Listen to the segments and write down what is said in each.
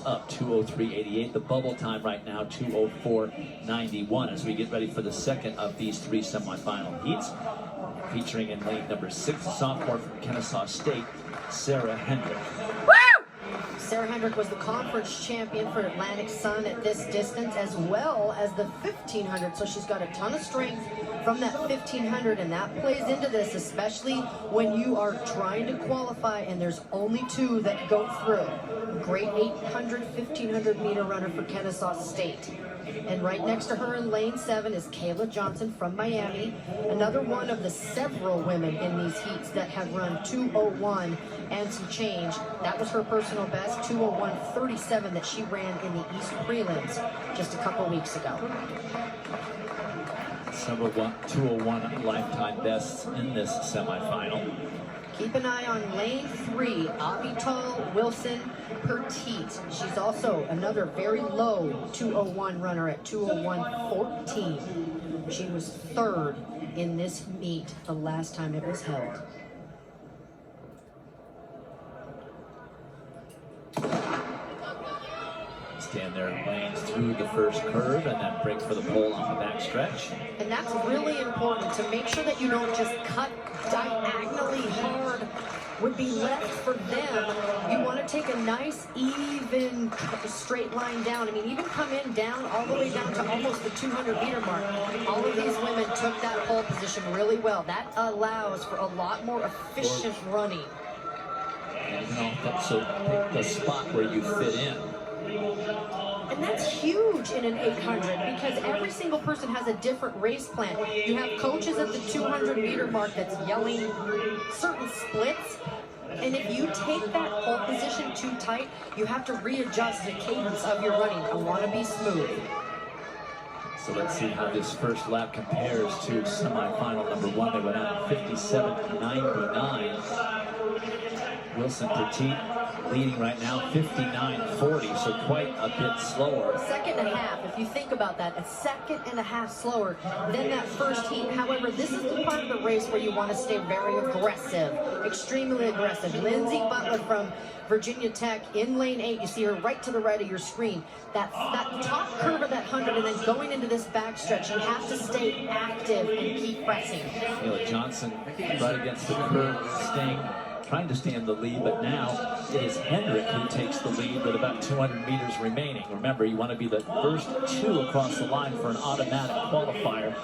up, 2:03.88. The bubble time right now, 2:04.91, as we get ready for the second of these three semifinal heats. Featuring in lane number 6, sophomore from Kennesaw State, Sarah Hendrick. Sarah Hendrick was the conference champion for Atlantic Sun at this distance, as well as the 1500. So she's got a ton of strength from that 1500, and that plays into this, especially when you are trying to qualify and there's only two that go through. Great 800, 1500 meter runner for Kennesaw State. And right next to her in lane 7 is Kayla Johnson from Miami, another one of the several women in these heats that have run 2:01 and some change. That was her personal best, 2:01.37 that she ran in the East prelims just a couple weeks ago. Several 2:01 lifetime bests in this semifinal. Keep an eye on lane 3, Avital Wilson Petit. She's also another very low 2:01 runner at 2:01.14. She was third in this meet the last time it was held. Stand there in lanes through the first curve and then break for the pole on the backstretch. And that's really important, to make sure that you don't just cut diagonally hard would be left for them. You want to take a nice, even, straight line down. I mean, even come in down, all the way down to almost the 200-meter mark. All of these women took that pole position really well. That allows for a lot more efficient running. And you know, so pick the spot where you fit in. And that's huge in an 800, because every single person has a different race plan. You have coaches at the 200-meter mark that's yelling certain splits, and if you take that pole position too tight, you have to readjust the cadence of your running. I want to be smooth. So let's see how this first lap compares to semifinal number 1. They went out 57.99. Wilson Petit leading right now, 59.40, so quite a bit slower. Second and a half, if you think about that, a second and a half slower than that first heat. However, this is the part of the race where you want to stay very aggressive, extremely aggressive. Lindsey Butler from Virginia Tech in lane 8, you see her right to the right of your screen. That top curve of that 100 and then going into this backstretch, you have to stay active and keep pressing. Kayla Johnson right against the curve, trying to stay in the lead, but now it is Hendrick who takes the lead with about 200 meters remaining. Remember, you want to be the first 2 across the line for an automatic qualifier,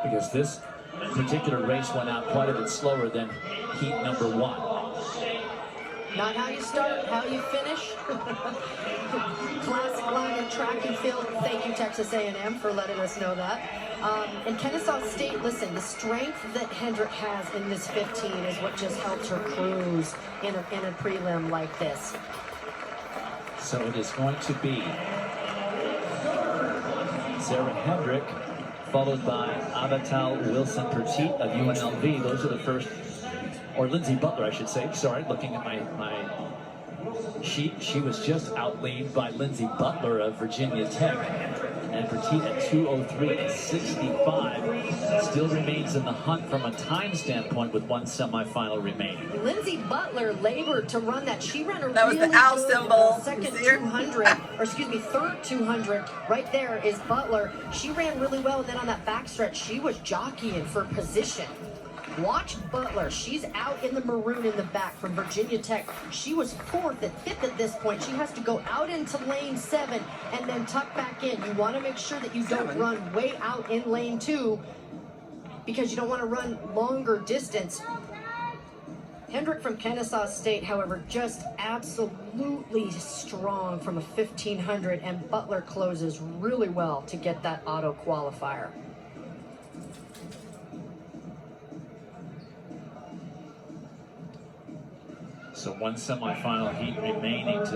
because this particular race went out quite a bit slower than heat number 1. Not how you start, how you finish. Classic line in track and field. Thank you, Texas A&M, for letting us know that. And Kennesaw State, listen, the strength that Hendrick has in this 15 is what just helps her cruise in a prelim like this. So it is going to be Sarah Hendrick, followed by Avital Wilson Petit of UNLV. Those are the first, or Lindsey Butler, I should say. Sorry, looking at my sheet. She was just outleaned by Lindsey Butler of Virginia Tech. And Petit at 2:03.65 still remains in the hunt from a time standpoint with one semifinal remaining. Lindsey Butler labored to run that. She ran a that was really the owl good symbol. Second 200, or excuse me, third 200. Right there is Butler. She ran really well, and then on that backstretch, she was jockeying for position. Watch Butler. She's out in the maroon in the back from Virginia Tech. She was 4th and 5th at this point. She has to go out into lane 7 and then tuck back in. You want to make sure that you don't run way out in lane 2, because you don't want to run longer distance. Hendrick from Kennesaw State, however, just absolutely strong from a 1500, and Butler closes really well to get that auto qualifier. So one semifinal heat remaining to